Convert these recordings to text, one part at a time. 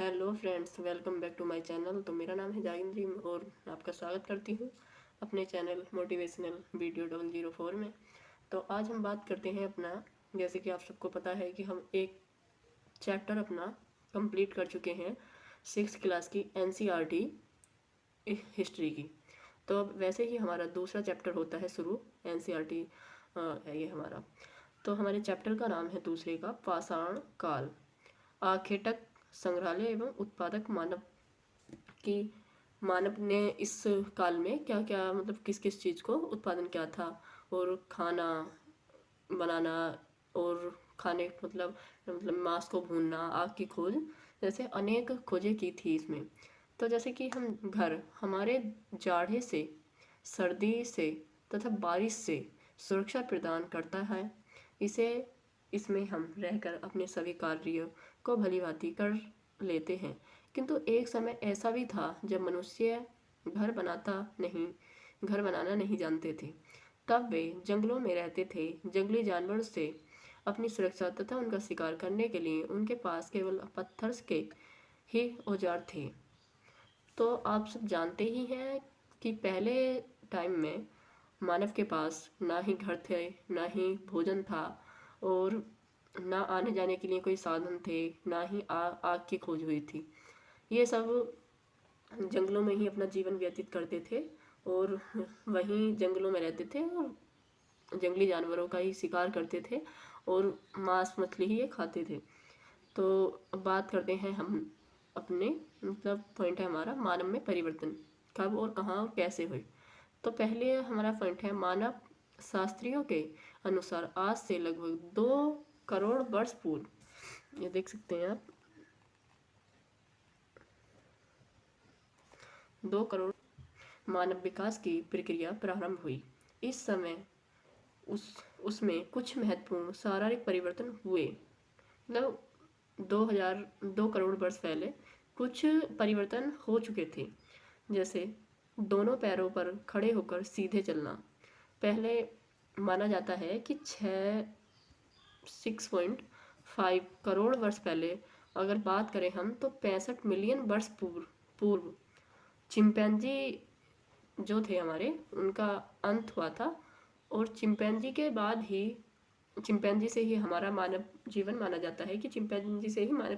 Hello friends, welcome back to my channel. तो मेरा नाम है जागिंद्री और आपका स्वागत करती हूँ अपने चैनल मोटिवेशनल वीडियो 004 में। तो आज हम बात करते हैं अपना, जैसे कि आप सबको पता है कि हम एक चैप्टर अपना कंप्लीट कर चुके हैं 6th क्लास की NCERT हिस्ट्री की। तो अब वैसे ही हमारा दूसरा चैप्टर होता है शुरू। NCERT है ये हमारा। तो हमारे चैप्टर का नाम है दूसरे का पाषाण काल, आखेटक संग्रहालय एवं उत्पादक मानव की। मानव ने इस काल में क्या क्या मतलब किस किस चीज़ को उत्पादन किया था, और खाना बनाना और खाने मतलब मांस को भूनना, आग की खोज, जैसे अनेक खोजें की थी इसमें। तो जैसे कि हम घर हमारे जाड़े से, सर्दी से तथा बारिश से सुरक्षा प्रदान करता है। इसे इसमें हम रहकर अपने सभी कार्यों को भलीभांति कर लेते हैं। किंतु एक समय ऐसा भी था जब मनुष्य घर बनाना नहीं जानते थे। तब वे जंगलों में रहते थे। जंगली जानवर से अपनी सुरक्षा तथा उनका शिकार करने के लिए उनके पास केवल पत्थर के ही औजार थे। तो आप सब जानते ही हैं कि पहले टाइम में मानव के पास ना ही घर थे, ना ही भोजन था, और ना आने जाने के लिए कोई साधन थे, ना ही आग की खोज हुई थी। ये सब जंगलों में ही अपना जीवन व्यतीत करते थे और वहीं जंगलों में रहते थे और जंगली जानवरों का ही शिकार करते थे और मांस मछली ही ये खाते थे। तो अब बात करते हैं हम अपने, मतलब पॉइंट है हमारा मानव में परिवर्तन कब और कहाँ और कैसे हुए। तो पहले हमारा पॉइंट है मानव शास्त्रियों के अनुसार आज से लगभग 2 करोड़ वर्ष पूर्व, ये देख सकते हैं आप, 2 करोड़ मानव विकास की प्रक्रिया प्रारंभ हुई। इस समय उसमें कुछ महत्वपूर्ण शारीरिक परिवर्तन हुए। मतलब 2 करोड़ वर्ष पहले कुछ परिवर्तन हो चुके थे, जैसे दोनों पैरों पर खड़े होकर सीधे चलना। पहले माना जाता है कि 6.5 करोड़ वर्ष पहले अगर बात करें हम, तो 65 मिलियन वर्ष पूर्व चिंपैंजी जो थे हमारे, उनका अंत हुआ था। और चिंपैंजी से ही हमारा मानव जीवन माना जाता है कि चिंपैंजी से ही मानव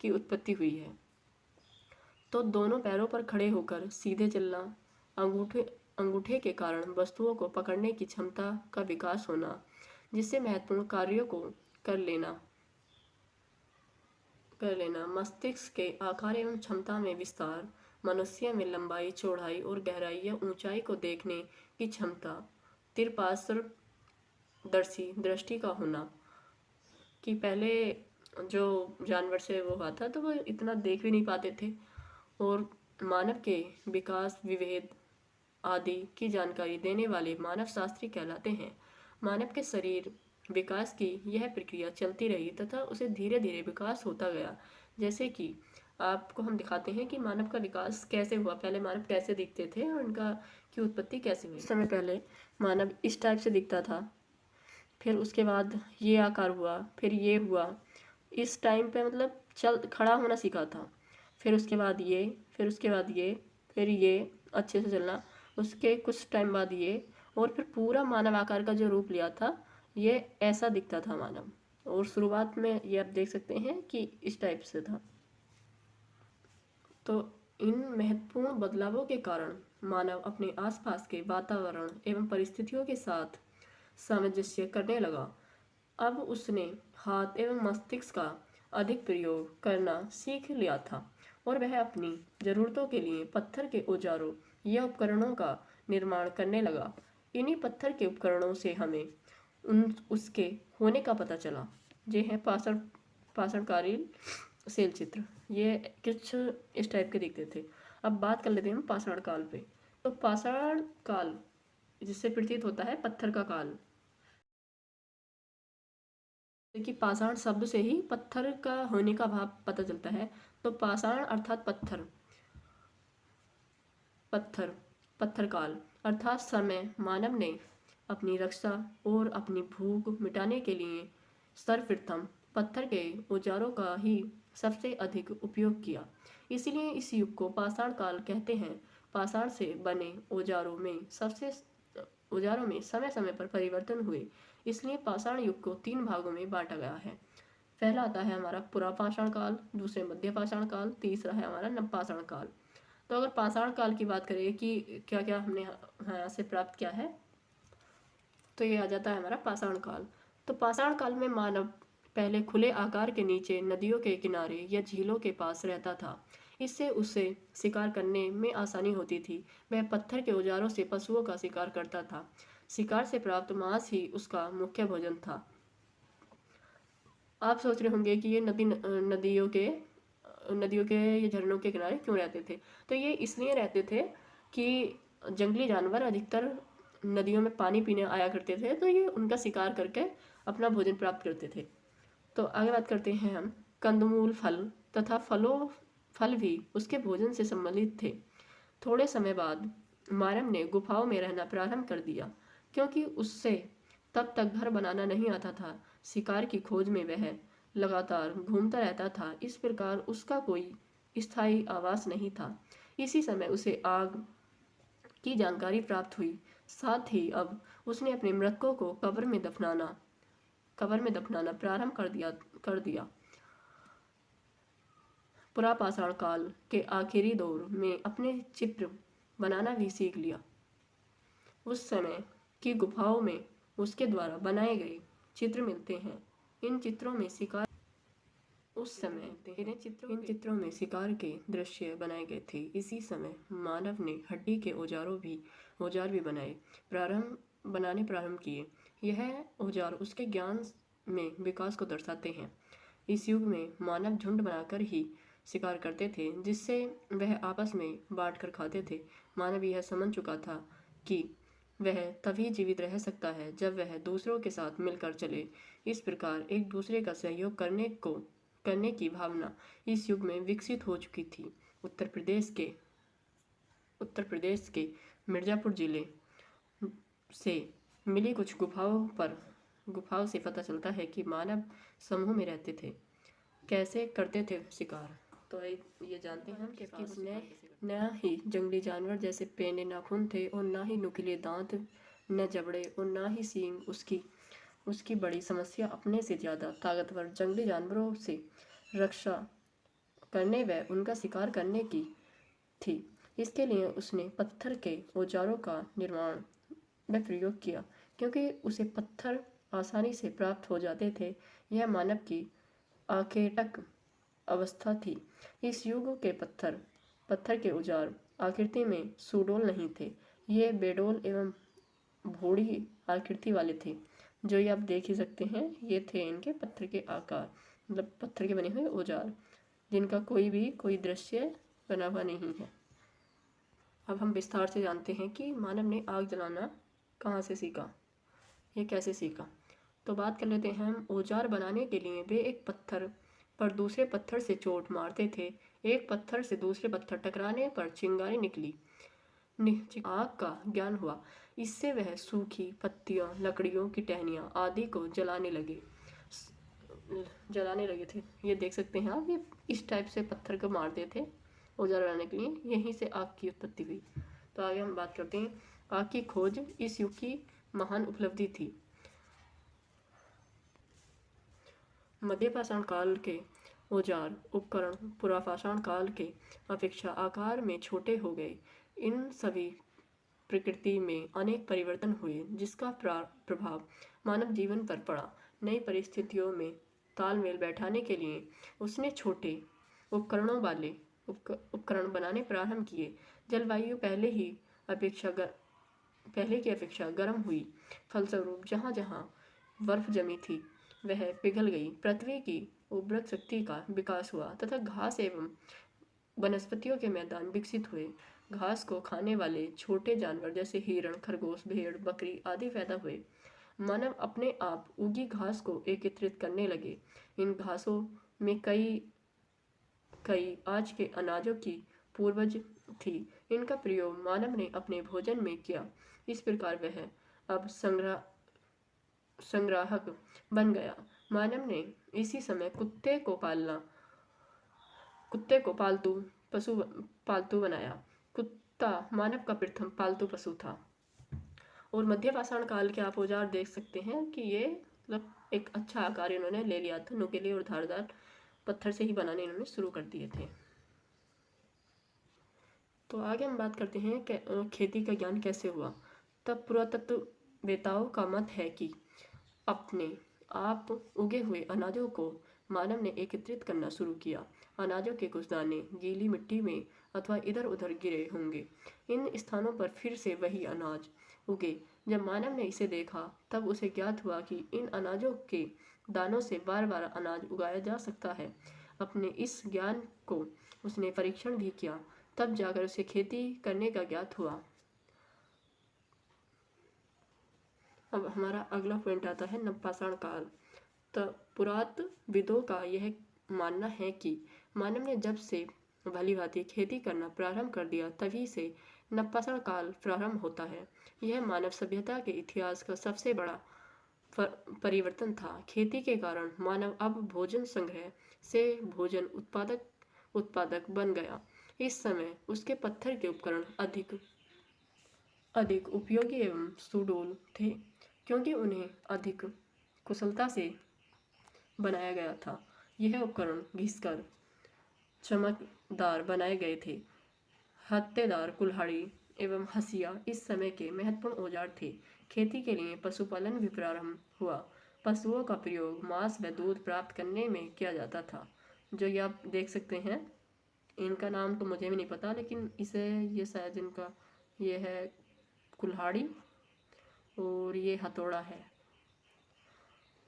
की उत्पत्ति हुई है। तो दोनों पैरों पर खड़े होकर सीधे चलना, अंगूठे के कारण वस्तुओं को पकड़ने की क्षमता का विकास होना, जिससे महत्वपूर्ण कार्यों को कर लेना, मस्तिष्क के आकार एवं क्षमता में विस्तार, मनुष्य में लंबाई, चौड़ाई और गहराई या ऊंचाई को देखने की क्षमता, तिरपासदर्शी दृष्टि का होना, कि पहले जो जानवर से वो हुआ था तो वो इतना देख भी नहीं पाते थे। और मानव के विकास, विभेद आदि की जानकारी देने वाले मानव शास्त्री कहलाते हैं। मानव के शरीर विकास की यह प्रक्रिया चलती रही तथा उसे धीरे धीरे विकास होता गया। जैसे कि आपको हम दिखाते हैं कि मानव का विकास कैसे हुआ, पहले मानव कैसे दिखते थे और उनका की उत्पत्ति कैसे हुई। समय पहले मानव इस टाइप से दिखता था, फिर उसके बाद ये आकार हुआ, फिर ये हुआ। इस टाइम पे मतलब खड़ा होना सीखा था, फिर उसके बाद ये, फिर उसके बाद ये, फिर ये अच्छे से चलना, उसके कुछ टाइम बाद ये, और फिर पूरा मानव आकार का जो रूप लिया था, ये ऐसा दिखता था मानव। और शुरुआत में ये आप देख सकते हैं कि इस टाइप से था। तो इन महत्वपूर्ण बदलावों के कारण मानव अपने आसपास के वातावरण एवं परिस्थितियों के साथ सामंजस्य करने लगा। अब उसने हाथ एवं मस्तिष्क का अधिक प्रयोग करना सीख लिया था और वह अपनी ज़रूरतों के लिए पत्थर के औजारों या उपकरणों का निर्माण करने लगा। इन्हीं पत्थर के उपकरणों से हमें उसके होने का पता चला। ये है पाषाणकालीन शैल चित्र, ये कुछ इस टाइप के दिखते थे। अब बात कर लेते हैं हम पाषाण काल पे। तो पाषाण काल जिससे प्रतीत होता है पत्थर का काल, कि पाषाण शब्द से ही पत्थर का होने का भाव पता चलता है। तो पाषाण अर्थात पत्थर काल अर्थात समय मानव ने अपनी रक्षा और अपनी भूख मिटाने के लिए सर्वप्रथम पत्थर के औजारों का ही सबसे अधिक उपयोग किया। इसलिए इस युग को पाषाण काल कहते हैं। पाषाण से बने औजारों में समय समय पर परिवर्तन हुए, इसलिए पाषाण युग को 3 भागों में बांटा गया है। पहला आता है हमारा पुरापाषाण काल, दूसरे मध्य पाषाण काल, तीसरा है हमारा नवपाषाण काल। तो अगर पाषाण काल की बात करें कि क्या क्या हमने यहाँ से प्राप्त किया है, तो ये आ जाता है हमारा पाषाण काल। तो पाषाण काल में मानव पहले खुले आकार के नीचे नदियों के किनारे या झीलों के पास रहता था। इससे उसे शिकार करने में आसानी होती थी। वह पत्थर के औजारों से पशुओं का शिकार करता था। शिकार से प्राप्त मांस ही उसका मुख्य भोजन था। आप सोच रहे होंगे कि ये नदियों के ये झरनों के किनारे क्यों रहते थे। तो ये इसलिए रहते थे कि जंगली जानवर अधिकतर नदियों में पानी पीने आया करते थे, तो ये उनका शिकार करके अपना भोजन प्राप्त करते थे। तो आगे बात करते हैं हम। कंदमूल फल तथा फल भी उसके भोजन से संबंधित थे। थोड़े समय बाद मानव ने गुफाओं में रहना प्रारंभ कर दिया, क्योंकि उससे तब तक घर बनाना नहीं आता था। शिकार की खोज में वह लगातार घूमता रहता था, इस प्रकार उसका कोई स्थायी आवास नहीं था। इसी समय उसे आग की जानकारी प्राप्त हुई। साथ ही अब उसने अपने मृतकों को कब्र में दफनाना प्रारंभ कर दिया। पुरापाषाण काल के आखिरी दौर में अपने चित्र बनाना भी सीख लिया। उस समय की गुफाओं में उसके द्वारा बनाए गए चित्र मिलते हैं। इन चित्रों में शिकार के दृश्य बनाए गए थे। इसी समय मानव ने हड्डी के औजार भी बनाने प्रारंभ किए। यह औजार उसके ज्ञान में विकास को दर्शाते हैं। इस युग में मानव झुंड बनाकर ही शिकार करते थे, जिससे वह आपस में बांट कर खाते थे। मानव यह समझ चुका था कि वह तभी जीवित रह सकता है जब वह दूसरों के साथ मिलकर चले। इस प्रकार एक दूसरे का सहयोग करने की भावना इस युग में विकसित हो चुकी थी। उत्तर प्रदेश के मिर्जापुर जिले से मिली कुछ गुफाओं से पता चलता है कि मानव समूह में रहते थे। कैसे करते थे शिकार, तो ये जानते हैं हम कि उसने न ही जंगली जानवर जैसे पेने नाखून थे, और न ही नुकीले दांत, न जबड़े, और न ही सींग। उसकी बड़ी समस्या अपने से ज़्यादा ताकतवर जंगली जानवरों से रक्षा करने व उनका शिकार करने की थी। इसके लिए उसने पत्थर के औजारों का निर्माण व प्रयोग किया, क्योंकि उसे पत्थर आसानी से प्राप्त हो जाते थे। यह मानव की आखेटक अवस्था थी। इस युग के पत्थर के औजार आकृति में सुडौल नहीं थे। ये बेडौल एवं भोड़ी आकृति वाले थे, जो ये आप देख ही सकते हैं। ये थे इनके पत्थर के आकार, मतलब पत्थर के बने हुए औजार, जिनका कोई दृश्य बना हुआ नहीं है। अब हम विस्तार से जानते हैं कि मानव ने आग जलाना कहाँ से सीखा, ये कैसे सीखा। तो बात कर लेते हैं हम। औजार बनाने के लिए वे एक पत्थर पर दूसरे पत्थर से चोट मारते थे। एक पत्थर से दूसरे पत्थर टकराने पर चिंगारी निकली, आग का ज्ञान हुआ। इससे वह सूखी पत्तियां, लकड़ियों की टहनियां आदि को जलाने लगे थे। ये देख सकते हैं आप, ये इस टाइप से पत्थर को मारते थे औजार बनाने के लिए। यहीं से आग की उत्पत्ति हुई। तो आगे हम बात करते हैं। आग की खोज इस युग की महान उपलब्धि थी। मध्यपाषाण काल के औजार उपकरण पुरापाषाण काल के अपेक्षा आकार में छोटे हो गए। इन सभी प्रकृति में अनेक परिवर्तन हुए, जिसका प्रभाव मानव जीवन पर पड़ा। नई परिस्थितियों में तालमेल बैठाने के लिए उसने छोटे उपकरणों वाले उपकरण बनाने प्रारंभ किए। जलवायु पहले की अपेक्षा गर्म हुई। फलस्वरूप जहाँ जहाँ बर्फ जमी थी वह पिघल गई। पृथ्वी की उर्वरक शक्ति का विकास हुआ तथा घास एवं वनस्पतियों के मैदान विकसित हुए। घास को खाने वाले छोटे जानवर जैसे हिरण, खरगोश, भेड़, बकरी आदि पैदा हुए। मानव अपने आप उगी घास को एकत्रित करने लगे। इन घासों में कई आज के अनाजों की पूर्वज थी। इनका प्रयोग मानव ने अपने भोजन में किया। इस प्रकार वह अब संग्राहक बन गया। मानव ने इसी समय कुत्ते को पालना कुत्ते को पालतू बनाया। कुत्ता मानव का प्रथम पालतू पशु था। और मध्य पाषाण काल के आप औजार देख सकते हैं कि ये मतलब एक अच्छा आकार इन्होंने ले लिया था। नुकीले और धारदार पत्थर से ही बनाने इन्होंने शुरू कर दिए थे। तो आगे हम बात करते हैं कि खेती का ज्ञान कैसे हुआ। तब पुरातत्ववेताओं का मत है कि अपने आप उगे हुए अनाजों को मानव ने एकत्रित करना शुरू किया। अनाजों के कुछ दाने गीली मिट्टी में अथवा इधर उधर गिरे होंगे। इन स्थानों पर फिर से वही अनाज उगे। जब मानव ने इसे देखा तब उसे ज्ञात हुआ कि इन अनाजों के दानों से बार बार अनाज उगाया जा सकता है। अपने इस ज्ञान को उसने परीक्षण भी किया, तब जाकर उसे खेती करने का ज्ञात हुआ। अब हमारा अगला पॉइंट आता है नवपाषाण काल। तो पुरातत्वविदों का यह मानना है कि मानव ने जब से भली भांति खेती करना प्रारंभ कर दिया तभी से नवपाषाण काल प्रारंभ होता है। यह मानव सभ्यता के इतिहास का सबसे बड़ा परिवर्तन था। खेती के कारण मानव अब भोजन संग्रह से भोजन उत्पादक बन गया। इस समय उसके पत्थर के उपकरण अधिक उपयोगी एवं सुडौल थे, क्योंकि उन्हें अधिक कुशलता से बनाया गया था। यह उपकरण घिसकर चमकदार बनाए गए थे। हत्तेदार कुल्हाड़ी एवं हंसिया इस समय के महत्वपूर्ण औजार थे। खेती के लिए पशुपालन भी प्रारंभ हुआ। पशुओं का प्रयोग मांस व दूध प्राप्त करने में किया जाता था। जो ये आप देख सकते हैं, इनका नाम तो मुझे भी नहीं पता, लेकिन ये शायद इनका ये है कुल्हाड़ी और ये हथौड़ा है।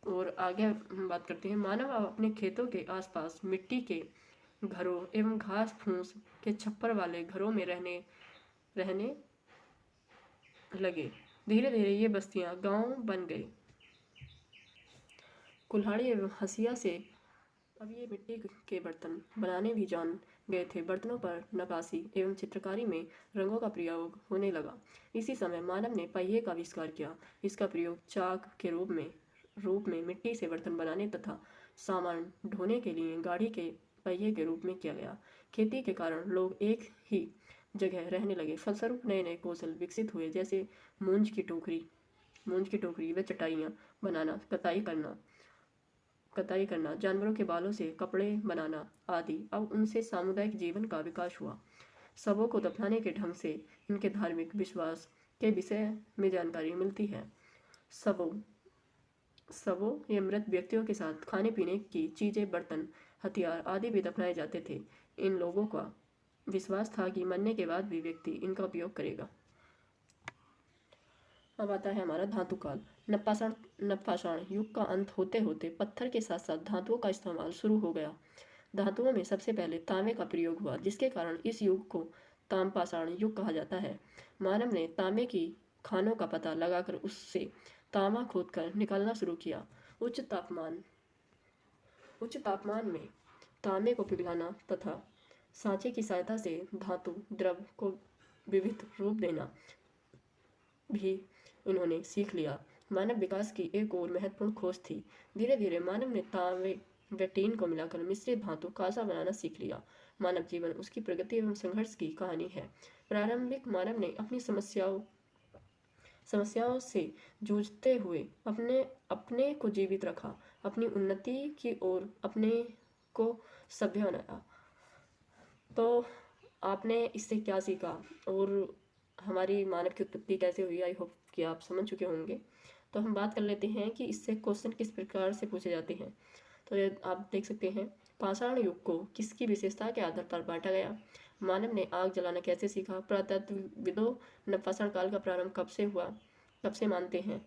और आगे हम बात करते हैं। मानव अब अपने खेतों के आसपास मिट्टी के घरों एवं घास फूस के छप्पर वाले घरों में रहने लगे। धीरे धीरे ये बस्तियां गांव बन गई। कुल्हाड़ी एवं हंसिया से अब ये मिट्टी के बर्तन बनाने भी जान गए थे। बर्तनों पर नक्काशी एवं चित्रकारी में रंगों का प्रयोग होने लगा। इसी समय मानव ने पहिए का आविष्कार किया। इसका प्रयोग चाक के रूप में मिट्टी से बर्तन बनाने तथा सामान ढोने के लिए गाड़ी के पहिए के रूप में किया गया। खेती के कारण लोग एक ही जगह रहने लगे। फलस्वरूप नए नए कौशल विकसित हुए, जैसे मूंज की टोकरी व चटाइयाँ बनाना, कताई करना, जानवरों के बालों से कपड़े बनाना आदि। अब उनसे सामुदायिक जीवन का विकास हुआ। शवों को दफनाने के ढंग से इनके धार्मिक विश्वास के विषय में जानकारी मिलती है। शवों या मृत व्यक्तियों के साथ खाने पीने की चीज़ें, बर्तन, हथियार आदि भी दफनाए जाते थे। इन लोगों का विश्वास था कि मरने के बाद भी व्यक्ति इनका उपयोग करेगा। अब आता है हमारा धातु काल। नवपाषाण युग का अंत होते होते पत्थर के साथ साथ धातुओं का इस्तेमाल शुरू हो गया। धातुओं में सबसे पहले तांबे का प्रयोग हुआ, जिसके कारण इस युग को ताम्रपाषाण युग कहा जाता है। मानव ने तांबे की खानों का पता लगाकर उससे तांबा खोदकर निकालना शुरू किया। उच्च तापमान में तांबे को पिघलाना तथा सांचे की सहायता से धातु द्रव को विविध रूप देना भी उन्होंने सीख लिया। मानव विकास की एक और महत्वपूर्ण खोज थी। धीरे धीरे मानव ने तांबे व टीन को मिलाकर मिश्रित धातु कांसा बनाना सीख लिया। मानव जीवन उसकी प्रगति एवं संघर्ष की कहानी है। प्रारंभिक मानव ने अपनी समस्याओं से जूझते हुए अपने को जीवित रखा, अपनी उन्नति की ओर अपने को सभ्य बनाया। तो आपने इससे क्या सीखा और हमारी मानव की उत्पत्ति कैसे हुई, आई होप कि आप समझ चुके होंगे। तो हम बात कर लेते हैं कि इससे क्वेश्चन किस प्रकार से पूछे जाते हैं। तो ये आप देख सकते हैं, पाषाण युग को किसकी विशेषता के आधार पर बांटा गया। मानव ने आग जलाना कैसे सीखा। पुरातत्वविदों नवपाषाण काल का प्रारंभ कब से मानते हैं,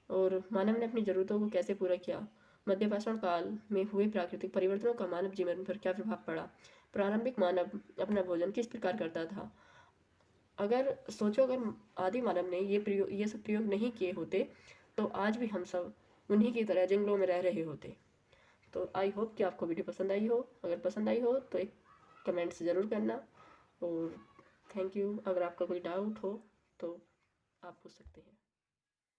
और मानव ने अपनी जरूरतों को कैसे पूरा किया। मध्यपाषाण काल में हुए प्राकृतिक परिवर्तनों का मानव जीवन पर क्या प्रभाव पड़ा। प्रारंभिक मानव अपना भोजन किस प्रकार करता था। अगर आदि मानव ने ये सब प्रयोग नहीं किए होते तो आज भी हम सब उन्हीं की तरह जंगलों में रह रहे होते। तो आई होप कि आपको वीडियो पसंद आई हो। अगर पसंद आई हो तो एक कमेंट्स ज़रूर करना, और थैंक यू। अगर आपका कोई डाउट हो तो आप पूछ सकते हैं।